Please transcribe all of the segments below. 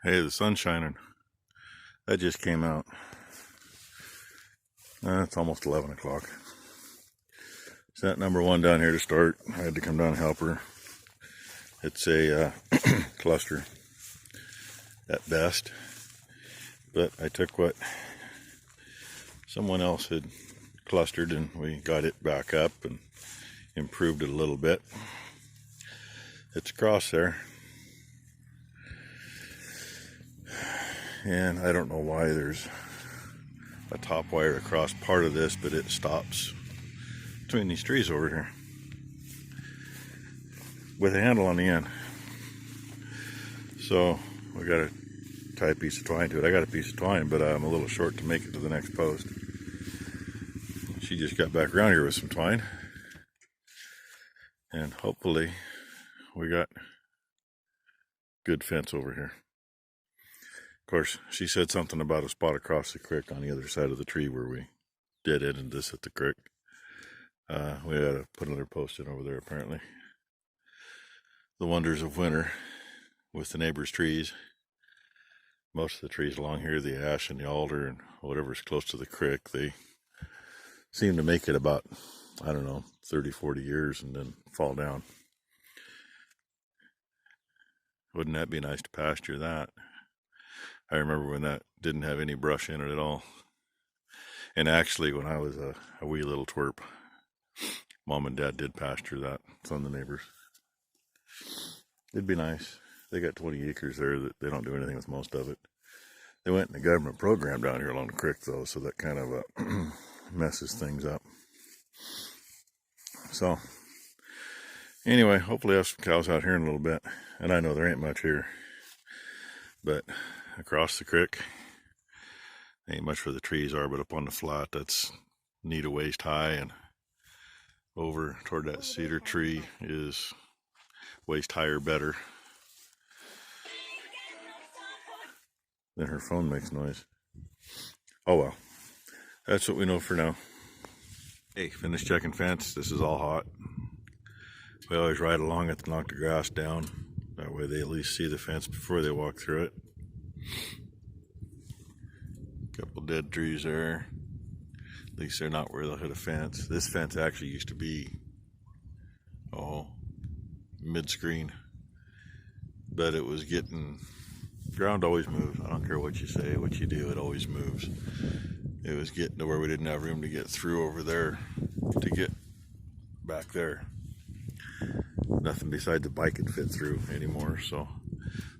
Hey, the sun's shining. That just came out. It's almost 11 o'clock. Set number one down here to start. I had to come down and help her. It's a cluster at best. But I took what someone else had clustered and we got it back up and improved it a little bit. It's across there. And I don't know why there's a top wire across part of this, but it stops between these trees over here with a handle on the end. So we got to tie a piece of twine to it. I got a piece of twine, but I'm a little short to make it to the next post. She just got back around here with some twine, and hopefully we got good fence over here. Of course, she said something about a spot across the creek on the other side of the tree where we dead ended this at the creek. We had to put another post in over there, apparently. The wonders of winter with the neighbors' trees. Most of the trees along here, the ash and the alder and whatever's close to the creek, they seem to make it about, 30, 40 years and then fall down. Wouldn't that be nice to pasture that? I remember when that didn't have any brush in it at all. And actually, when I was a wee little twerp, Mom and Dad did pasture that. It's on the neighbors. It'd be nice. They got 20 acres there that they don't do anything with most of it. They went in the government program down here along the creek, though, so that kind of messes things up. So, anyway, hopefully I have some cows out here in a little bit. And I know there ain't much here. But across the creek, ain't much where the trees are, but up on the flat, that's knee to waist high, and over toward that cedar tree is waist high or better. Then her phone makes noise. Oh well, that's what we know for now. Hey, finished checking fence. This is all hot. We always ride along it to knock the grass down. That way they at least see the fence before they walk through it. Couple dead trees there. At least they're not where they'll hit a fence. This fence actually used to be, mid-screen. But it was getting, ground always moves. I don't care what you say, what you do, it always moves. It was getting to where we didn't have room to get through over there to get back there. Nothing besides a bike could fit through anymore. So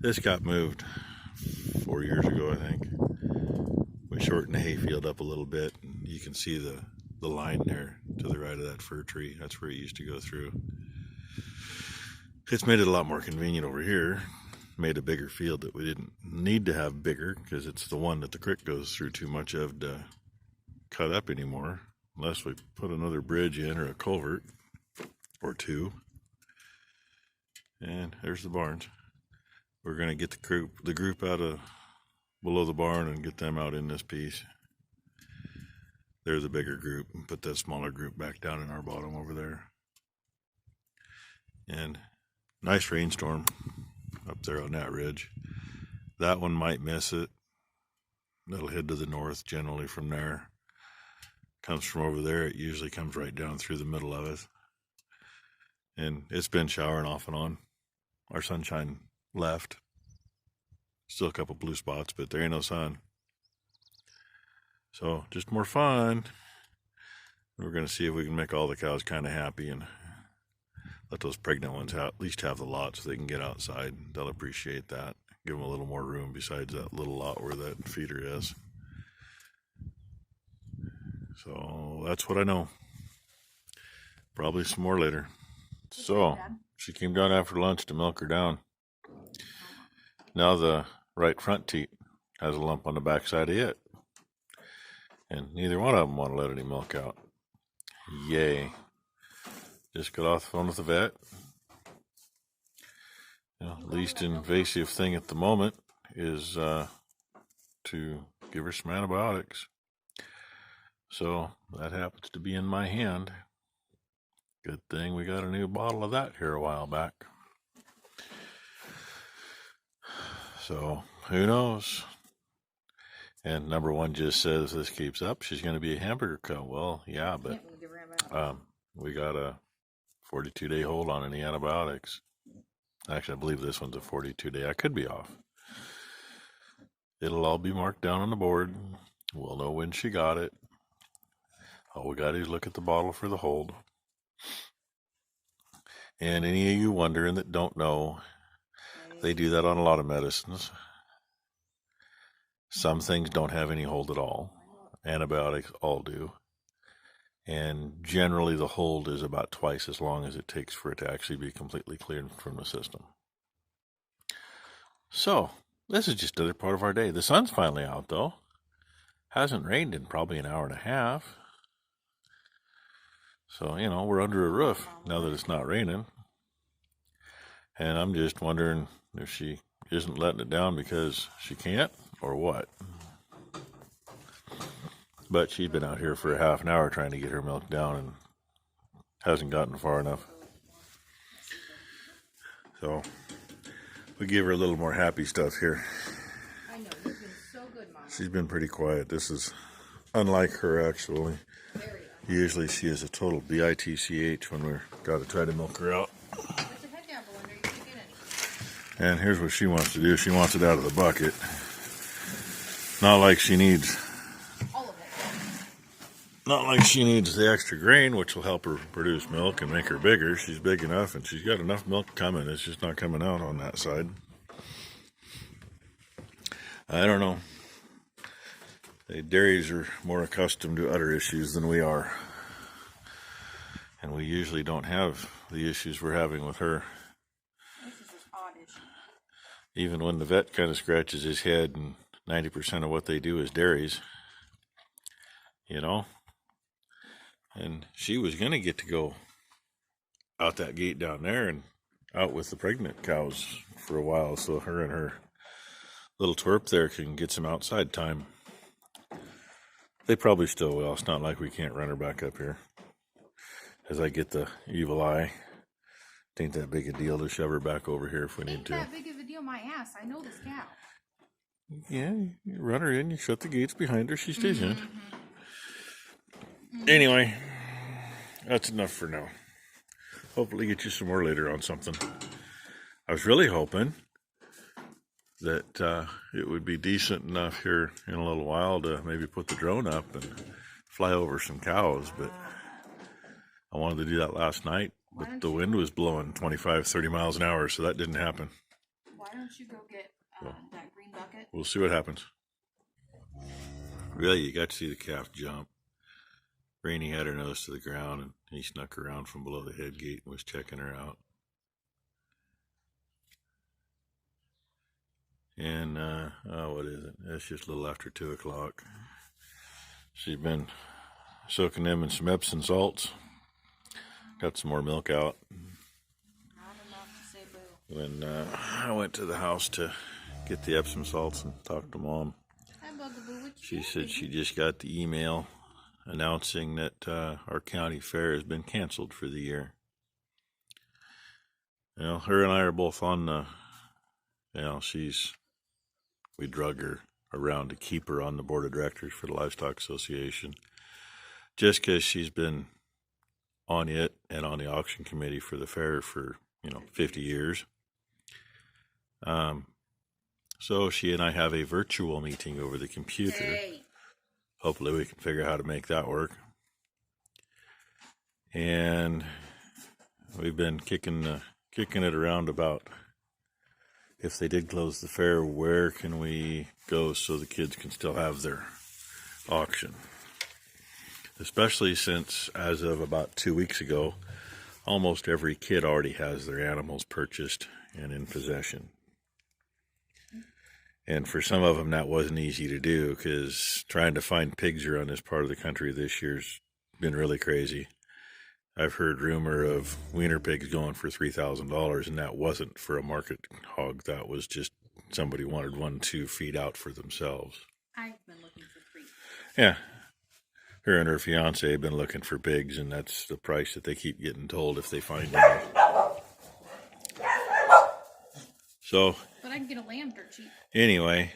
this got moved 4 years ago, I think. We shortened the hayfield up a little bit, and you can see the line there to the right of that fir tree. That's where it used to go through. It's made it a lot more convenient over here. Made a bigger field that we didn't need to have bigger, because it's the one that the creek goes through too much of to cut up anymore, unless we put another bridge in or a culvert or two. And there's the barns. We're going to get the group out of below the barn and get them out in this piece. They're the bigger group, and put that smaller group back down in our bottom over there. And nice rainstorm up there on that ridge. That one might miss it. That'll head to the north generally from there. Comes from over there, it usually comes right down through the middle of it. And it's been showering off and on. Our sunshine left. Still a couple blue spots, but there ain't no sun. So just more fun. We're going to see if we can make all the cows kind of happy and let those pregnant ones at least have the lot so they can get outside. They'll appreciate that. Give them a little more room besides that little lot where that feeder is. So that's what I know. Probably some more later. So she came down after lunch to milk her down. Now the right front teat has a lump on the back side of it. And neither one of them want to let any milk out. Yay. Just got off the phone with the vet. Least invasive thing at the moment is to give her some antibiotics. So that happens to be in my hand. Good thing we got a new bottle of that here a while back. So who knows? And number one just says this keeps up, she's going to be a hamburger cow. Well, yeah, but we got a 42-day hold on any antibiotics. Actually, I believe this one's a 42-day. I could be off. It'll all be marked down on the board. We'll know when she got it. All we got to do is look at the bottle for the hold. And any of you wondering that don't know, they do that on a lot of medicines. Some things don't have any hold at all. Antibiotics all do. And generally the hold is about twice as long as it takes for it to actually be completely cleared from the system. So, this is just another part of our day. The sun's finally out though. Hasn't rained in probably an hour and a half. So, we're under a roof now that it's not raining. And I'm just wondering if she isn't letting it down because she can't or what. But she's been out here for a half an hour trying to get her milk down and hasn't gotten far enough. So we give her a little more happy stuff here. I know, you've been so good, Mom. She's been pretty quiet. This is unlike her, actually. Usually she is a total bitch when we're got to try to milk her out. Put your head down, Belinda. You can't get any. And here's what she wants to do. She wants it out of the bucket. Not like she needs... All of it. Not like she needs the extra grain, which will help her produce milk and make her bigger. She's big enough, and she's got enough milk coming. It's just not coming out on that side. I don't know. The dairies are more accustomed to other issues than we are. And we usually don't have the issues we're having with her. This is just odd issue. Even when the vet kind of scratches his head and 90% of what they do is dairies. And she was going to get to go out that gate down there and out with the pregnant cows for a while so her and her little twerp there can get some outside time. They probably still will. It's not like we can't run her back up here. As I get the evil eye. It ain't that big a deal to shove her back over here if we need to. Ain't that big of a deal, my ass. I know this cow. Yeah, you run her in, you shut the gates behind her, she stays in. Anyway, that's enough for now. Hopefully get you some more later on something. I was really hoping that it would be decent enough here in a little while to maybe put the drone up and fly over some cows, but I wanted to do that last night, but the wind was blowing 25, 30 miles an hour, so that didn't happen. Why don't you go get that green bucket? We'll see what happens. Really, you got to see the calf jump. Rainey had her nose to the ground, and he snuck around from below the head gate and was checking her out. And, what is it? It's just a little after 2 o'clock. She's been soaking them in some Epsom salts. Got some more milk out. Not enough to say boo. When I went to the house to get the Epsom salts and talk to Mom, Hi, Bugaboo. What she said she just got the email announcing that our county fair has been canceled for the year. Her and I are both on the, we drug her around to keep her on the board of directors for the Livestock Association, just because she's been on it and on the auction committee for the fair for, 50 years. So she and I have a virtual meeting over the computer. Hey. Hopefully we can figure out how to make that work. And we've been kicking it around about, if they did close the fair, where can we go so the kids can still have their auction? Especially since, as of about 2 weeks ago, almost every kid already has their animals purchased and in possession. And for some of them, that wasn't easy to do because trying to find pigs around this part of the country this year's been really crazy. I've heard rumor of wiener pigs going for $3,000, and that wasn't for a market hog. That was just somebody wanted one to feed out for themselves. I've been looking for 3. Yeah. Her and her fiance have been looking for pigs, and that's the price that they keep getting told if they find them. So, But I can get a lamb dirt cheap. Anyway,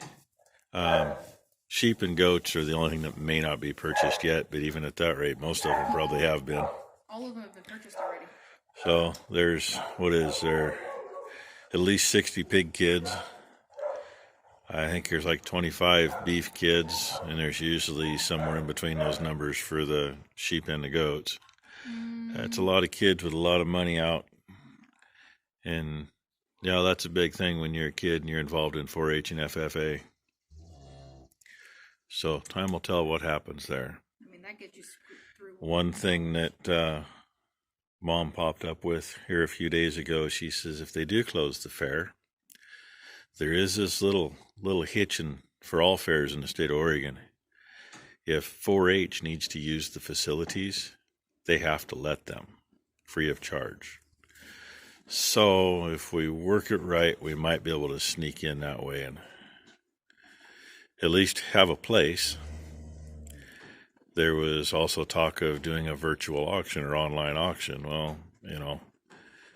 sheep and goats are the only thing that may not be purchased yet, but even at that rate, most of them probably have been. All of them have been purchased already. So there's, what is there, at least 60 pig kids. I think there's like 25 beef kids, and there's usually somewhere in between those numbers for the sheep and the goats. It's a lot of kids with a lot of money out. And, yeah, that's a big thing when you're a kid and you're involved in 4-H and FFA. So time will tell what happens there. I mean, that gets you through. One thing that Mom popped up with here a few days ago, she says if they do close the fair, there is this little hitch for all fairs in the state of Oregon. If 4-H needs to use the facilities, they have to let them, free of charge. So if we work it right, we might be able to sneak in that way and at least have a place. There was also talk of doing a virtual auction or online auction. Well,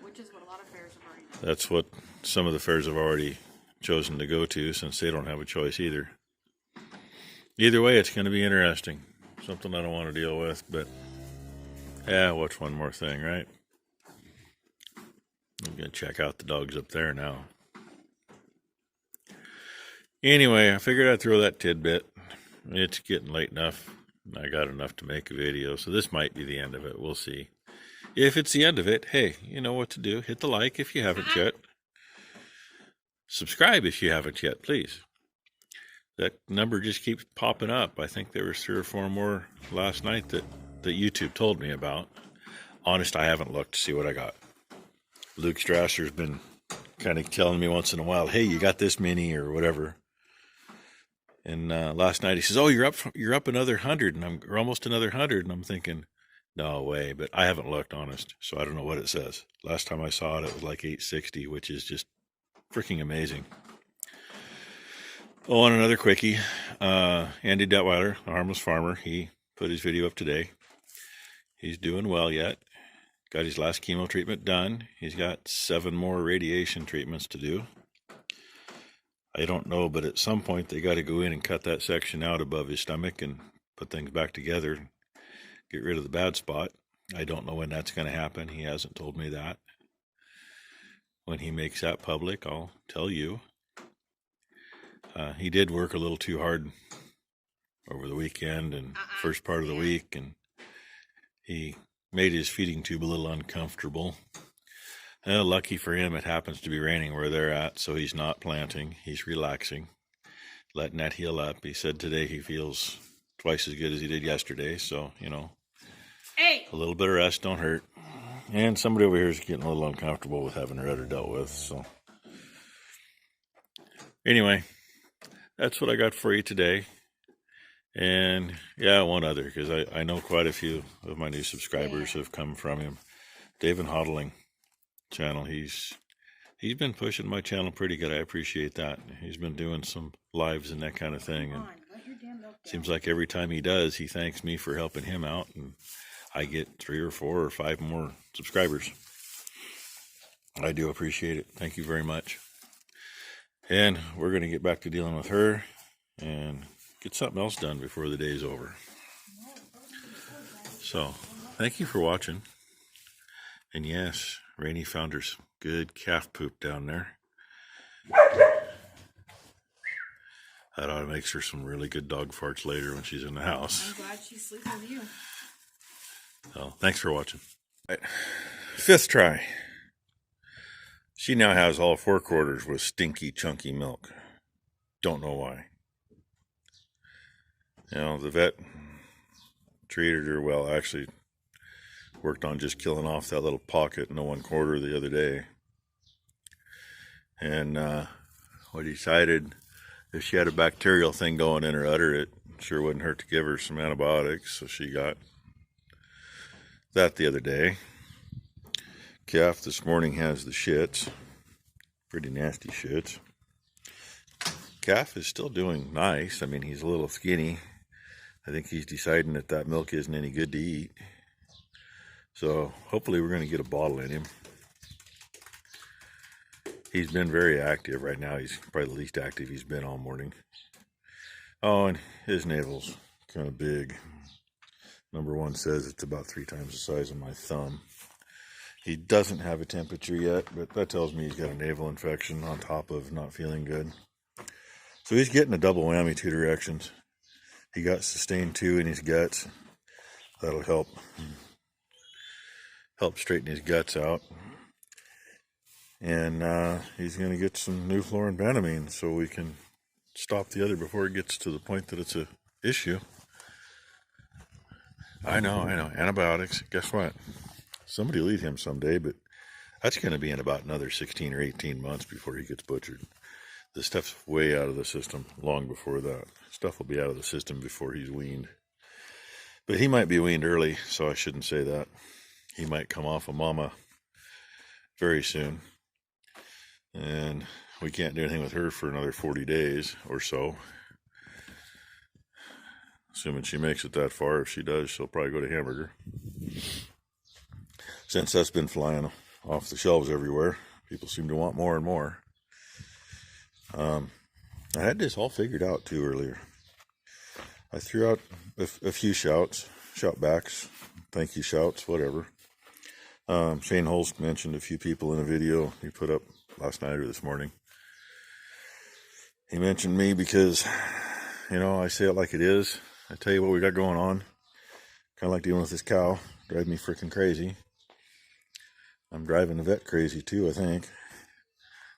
Which is what a lot of fairs have already done. that's what some of the fairs have already chosen to go to, since they don't have a choice either. Either way, it's going to be interesting. Something I don't want to deal with, but yeah, what's one more thing, right? I'm going to check out the dogs up there now. Anyway, I figured I'd throw that tidbit. It's getting late enough. I got enough to make a video, so this might be the end of it. We'll see. If it's the end of it, hey, you know what to do. Hit the like if you haven't yet. Subscribe if you haven't yet, please. That number just keeps popping up. I think there was 3 or 4 more last night that YouTube told me about. Honest, I haven't looked to see what I got. Luke Strasser's been kind of telling me once in a while, hey, you got this many or whatever. And last night he says, oh, you're up another 100, and or almost another 100, and I'm thinking, no way, but I haven't looked, honest, so I don't know what it says. Last time I saw it, it was like 860, which is just freaking amazing. Oh, and another quickie, Andy Detweiler, a harmless farmer, he put his video up today. He's doing well yet. Got his last chemo treatment done. He's got 7 more radiation treatments to do. I don't know, but at some point they got to go in and cut that section out above his stomach and put things back together, get rid of the bad spot. I don't know when that's going to happen. He hasn't told me that. When he makes that public, I'll tell you. He did work a little too hard over the weekend and first part of the week, and he made his feeding tube a little uncomfortable. Lucky for him, it happens to be raining where they're at, so he's not planting. He's relaxing, letting that heal up. He said today he feels twice as good as he did yesterday, so, Hey! A little bit of rest don't hurt. And somebody over here is getting a little uncomfortable with having her udder dealt with, so. Anyway, that's what I got for you today. And, yeah, one other, because I know quite a few of my new subscribers have come from him. David Hodling channel, he's been pushing my channel pretty good. I appreciate that. He's been doing some lives and that kind of thing, and seems like every time he does, he thanks me for helping him out, and I get 3 or 4 or 5 more subscribers. I do appreciate it. Thank you very much. And we're going to get back to dealing with her and get something else done before the day's over. So, thank you for watching. And yes, Rainey found her some good calf poop down there. That ought to make her some really good dog farts later when she's in the house. I'm glad she's sleeping with you. So, thanks for watching. Right. 5th try. She now has all 4 quarters with stinky, chunky milk. Don't know why. The vet treated her well. Actually worked on just killing off that little pocket in the 1 quarter the other day. And we decided if she had a bacterial thing going in her udder, it sure wouldn't hurt to give her some antibiotics. So she got that the other day. Calf this morning has the shits. Pretty nasty shits. Calf is still doing nice. I mean, he's a little skinny. I think he's deciding that milk isn't any good to eat. So hopefully we're going to get a bottle in him. He's been very active right now. He's probably the least active he's been all morning. Oh, and his navel's kind of big. Number one says it's about 3 times the size of my thumb. He doesn't have a temperature yet, but that tells me he's got a navel infection on top of not feeling good. So he's getting a double whammy 2 directions. He got sustained 2 in his guts. That'll help straighten his guts out. And he's going to get some Nuflorinbanamine so we can stop the other before it gets to the point that it's a issue. I know. Antibiotics. Guess what? Somebody will eat him someday, but that's going to be in about another 16 or 18 months before he gets butchered. This stuff's way out of the system long before that. Stuff will be out of the system before he's weaned. But he might be weaned early, so I shouldn't say that. He might come off of mama very soon. And we can't do anything with her for another 40 days or so. Assuming she makes it that far. If she does, she'll probably go to Hamburger. Since that's been flying off the shelves everywhere, people seem to want more and more. I had this all figured out too earlier. I threw out a few shout backs, thank you shouts, whatever. Shane Holst mentioned a few people in a video he put up last night or this morning. He mentioned me because, I say it like it is. I tell you what we got going on. Kind of like dealing with this cow. Drive me freaking crazy. I'm driving the vet crazy too, I think.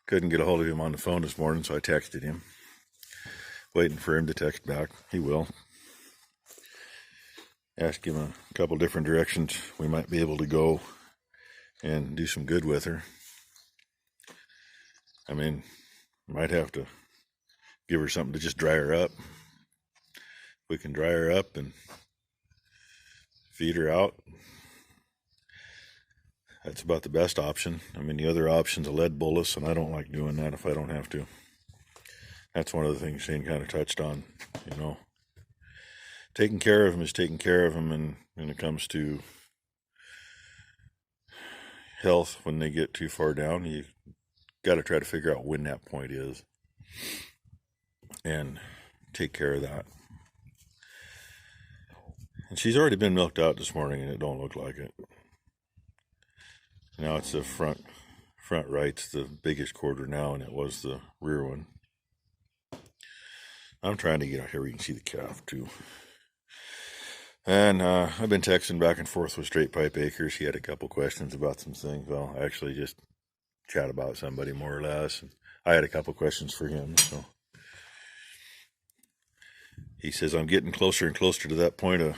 Couldn't get a hold of him on the phone this morning, so I texted him. Waiting for him to text back. He will. Ask him a couple different directions we might be able to go and do some good with her. I mean, might have to give her something to just dry her up. We can dry her up and feed her out. That's about the best option. I mean, the other option's a lead bolus, and I don't like doing that if I don't have to. That's one of the things Shane kind of touched on, Taking care of him is taking care of him, and when it comes to health, when they get too far down, you got to try to figure out when that point is and take care of that. And she's already been milked out this morning, and it don't look like it. Now it's the front right's the biggest quarter now, and it was the rear one. I'm trying to get out here where you can see the calf too. And I've been texting back and forth with Straight Pipe Acres. He had a couple questions about some things. Well, actually just chat about somebody more or less. And I had a couple questions for him. So he says, I'm getting closer and closer to that point of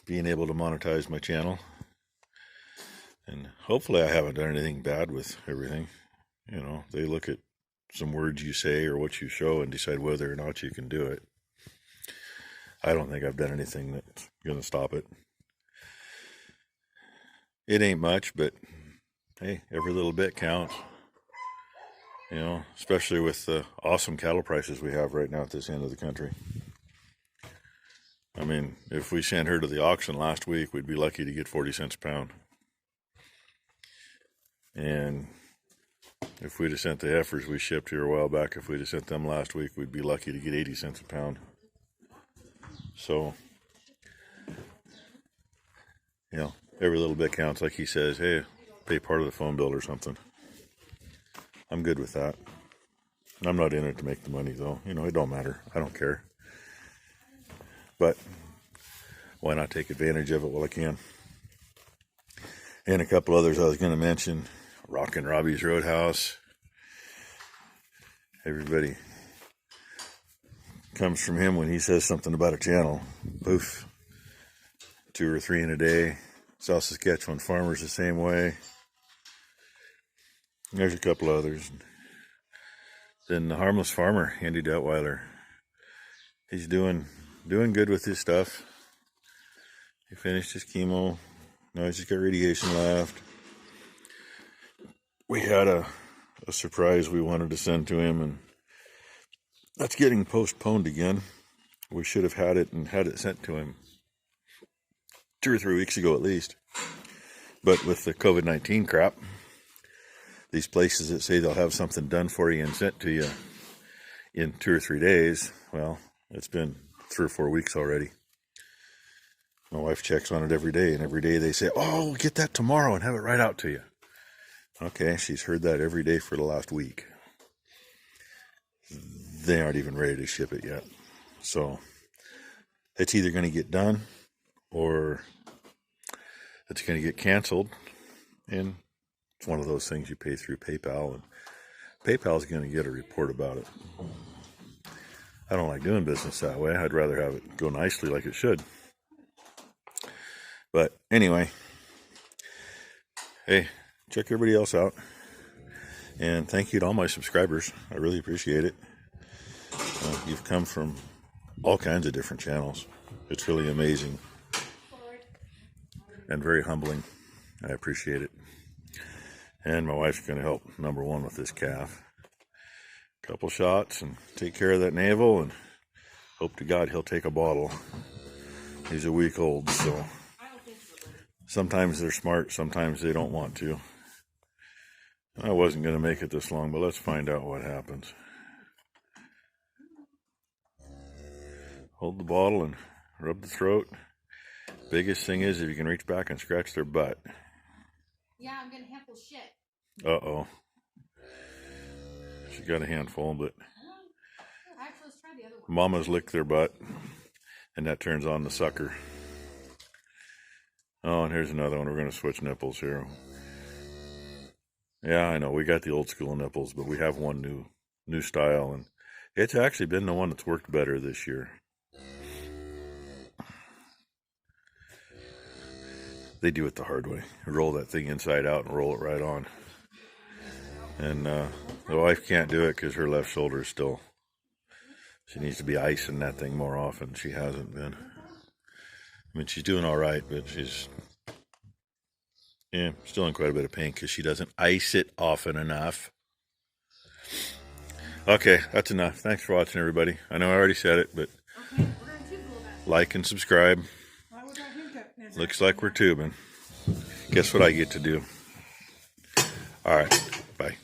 being able to monetize my channel. And hopefully I haven't done anything bad with everything. They look at some words you say or what you show and decide whether or not you can do it. I don't think I've done anything that's going to stop it. It ain't much, but hey, every little bit counts. Especially with the awesome cattle prices we have right now at this end of the country. I mean, if we sent her to the auction last week, we'd be lucky to get 40 cents a pound. And if we'd have sent the heifers we shipped here a while back, if we'd have sent them last week, we'd be lucky to get 80 cents a pound. So, every little bit counts. Like he says, hey, pay part of the phone bill or something. I'm good with that. I'm not in it to make the money, though. It don't matter. I don't care. But why not take advantage of it while I can? And a couple others I was going to mention. Rockin' Robbie's Roadhouse. Everybody comes from him when he says something about a channel. Poof. 2 or 3 in a day. South Saskatchewan Farmers the same way. There's a couple others. Then the Harmless Farmer, Andy Detweiler. He's doing good with his stuff. He finished his chemo. Now he's just got radiation left. We had a surprise we wanted to send to him, and that's getting postponed again. We should have had it sent to him 2 or 3 weeks ago at least. But with the COVID-19 crap, these places that say they'll have something done for you and sent to you in 2 or 3 days, well, it's been 3 or 4 weeks already. My wife checks on it every day, and every day they say, oh, we'll get that tomorrow and have it right out to you. Okay, she's heard that every day for the last week. They aren't even ready to ship it yet. So it's either going to get done or it's going to get canceled. And it's one of those things you pay through PayPal, and PayPal is going to get a report about it. I don't like doing business that way. I'd rather have it go nicely like it should. But anyway, hey, check everybody else out. And thank you to all my subscribers. I really appreciate it. You've come from all kinds of different channels. It's really amazing and very humbling. I appreciate it. And my wife's going to help number one with this calf. Couple shots and take care of that navel, and hope to God he'll take a bottle. He's a week old, so sometimes they're smart, sometimes they don't want to. I wasn't going to make it this long, but let's find out what happens. Hold the bottle and rub the throat. Biggest thing is if you can reach back and scratch their butt. Yeah, I'm gonna handle shit. Uh-oh. She got a handful, but Actually, let's try the other one. Mama's licked their butt, and that turns on the sucker. Oh, and here's another one. We're going to switch nipples here. Yeah, I know. We got the old school nipples, but we have one new style, and it's actually been the one that's worked better this year. They do it the hard way. Roll that thing inside out and roll it right on. And the wife can't do it because her left shoulder is still... She needs to be icing that thing more often. She hasn't been. I mean, she's doing all right, but she's still in quite a bit of pain because she doesn't ice it often enough. Okay, that's enough. Thanks for watching, everybody. I know I already said it, but like and subscribe. Looks like we're tubing. Guess what I get to do? All right, bye.